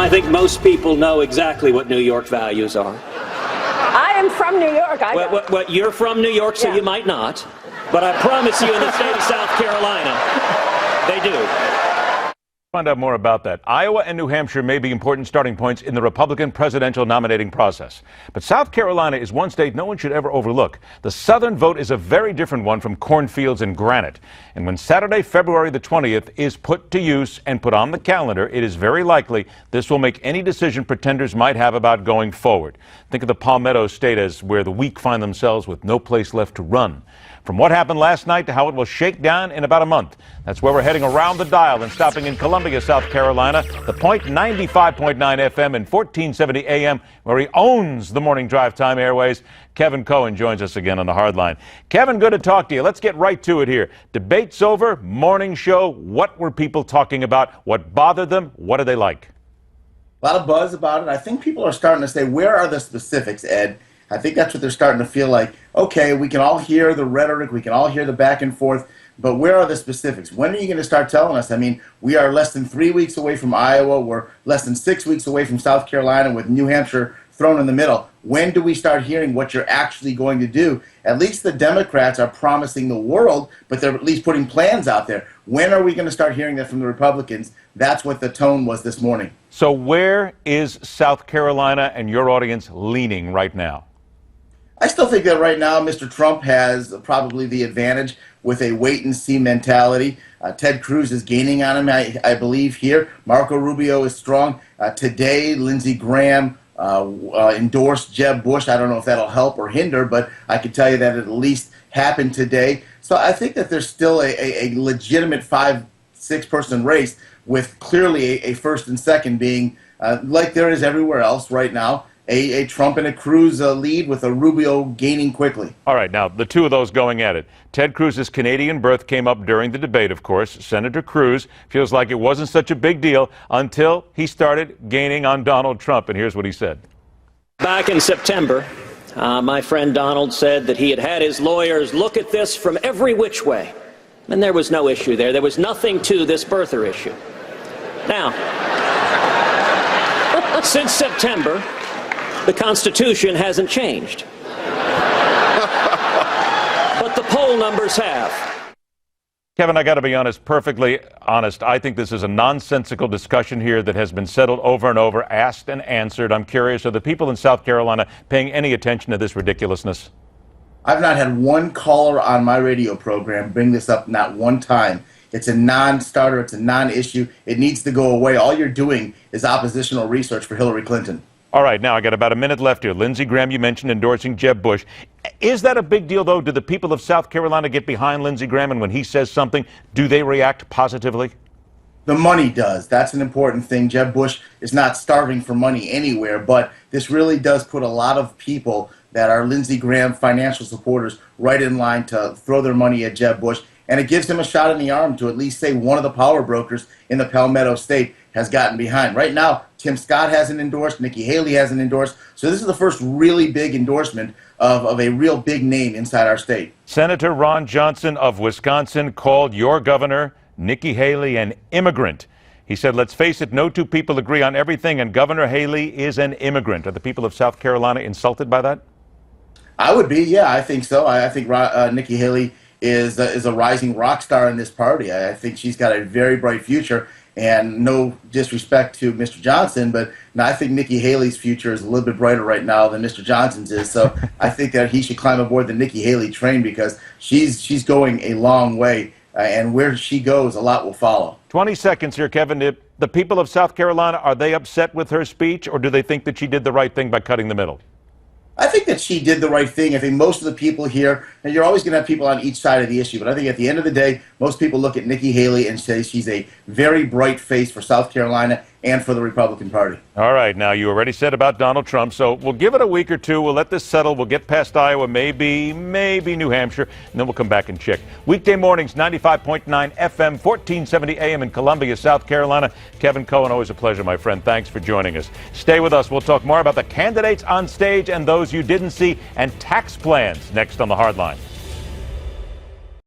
I think most people know exactly what New York values are. I am from New York. Well, you're from New York, so you might not. But I promise you, in the state of South Carolina, they do. Find out more about that. Iowa and New Hampshire may be important starting points in the Republican presidential nominating process. But South Carolina is one state no one should ever overlook. The Southern vote is a very different one from cornfields and granite. And when Saturday, February the 20th is put to use and put on the calendar, it is very likely this will make any decision pretenders might have about going forward. Think of the Palmetto State as where the weak find themselves with no place left to run. From what happened last night to how it will shake down in about a month. That's where we're heading around the dial and stopping in Columbia, South Carolina. The Point 95.9 FM and 1470 AM, where he owns the morning drive time airways. Keven Cohen joins us again on the Hardline. Kevin, good to talk to you. Let's get right to it here. Debate's over, morning show. What were people talking about? What bothered them? What did they like? A lot of buzz about it. I think people are starting to say, where are the specifics, Ed? I think that's what they're starting to feel like. Okay, we can all hear the rhetoric, we can all hear the back and forth, but where are the specifics? When are you going to start telling us? I mean, we are less than 3 weeks away from Iowa. We're less than 6 weeks away from South Carolina with New Hampshire thrown in the middle. When do we start hearing what you're actually going to do? At least the Democrats are promising the world, but they're at least putting plans out there. When are we going to start hearing that from the Republicans? That's what the tone was this morning. So where is South Carolina and your audience leaning right now? I still think that right now Mr. Trump has probably the advantage with a wait-and-see mentality. Ted Cruz is gaining on him, I believe, here. Marco Rubio is strong. Today, Lindsey Graham endorsed Jeb Bush. I don't know if that'll help or hinder, but I can tell you that it at least happened today. So I think that there's still a legitimate 5-6 person race with clearly a first and second being, like there is everywhere else right now, a Trump and a Cruz lead with a Rubio gaining quickly. All right, now, the two of those going at it. Ted Cruz's Canadian birth came up during the debate, of course. Senator Cruz feels like it wasn't such a big deal until he started gaining on Donald Trump, and here's what he said. Back in September, my friend Donald said that he had had his lawyers look at this from every which way, and there was no issue there. There was nothing to this birther issue. Now, since September, the Constitution hasn't changed. But the poll numbers have. Kevin, I got to be honest, perfectly honest. I think this is a nonsensical discussion here that has been settled over and over, asked and answered. I'm curious, are the people in South Carolina paying any attention to this ridiculousness? I've not had one caller on my radio program bring this up, not one time. It's a non-starter. It's a non-issue. It needs to go away. All you're doing is oppositional research for Hillary Clinton. All right, now I got about a minute left here. Lindsey Graham, you mentioned endorsing Jeb Bush. Is that a big deal, though? Do the people of South Carolina get behind Lindsey Graham, and when he says something, do they react positively? The money does. That's an important thing. Jeb Bush is not starving for money anywhere, but this really does put a lot of people that are Lindsey Graham financial supporters right in line to throw their money at Jeb Bush, and it gives him a shot in the arm to at least say one of the power brokers in the Palmetto State has gotten behind. Right now, Tim Scott hasn't endorsed, Nikki Haley hasn't endorsed, so this is the first really big endorsement of a real big name inside our state. Senator Ron Johnson of Wisconsin called your governor, Nikki Haley, an immigrant. He said, let's face it, no two people agree on everything, and Governor Haley is an immigrant. Are the people of South Carolina insulted by that? I would be, yeah, I think so. I think Nikki Haley is a rising rock star in this party. I think she's got a very bright future. And no disrespect to Mr. Johnson, but I think Nikki Haley's future is a little bit brighter right now than Mr. Johnson's is. So I think that he should climb aboard the Nikki Haley train because she's going a long way, and where she goes, a lot will follow. 20 seconds here, Kevin. The people of South Carolina, are they upset with her speech, or do they think that she did the right thing by cutting the middle? I think that she did the right thing. I think most of the people here, and you're always going to have people on each side of the issue, but I think at the end of the day, most people look at Nikki Haley and say she's a very bright face for South Carolina and for the Republican Party. All right. Now, you already said about Donald Trump, so we'll give it a week or two. We'll let this settle. We'll get past Iowa, maybe New Hampshire, and then we'll come back and check. Weekday mornings, 95.9 FM, 1470 AM in Columbia, South Carolina. Keven Cohen, always a pleasure, my friend. Thanks for joining us. Stay with us. We'll talk more about the candidates on stage and those you didn't see, and tax plans next on the Hardline.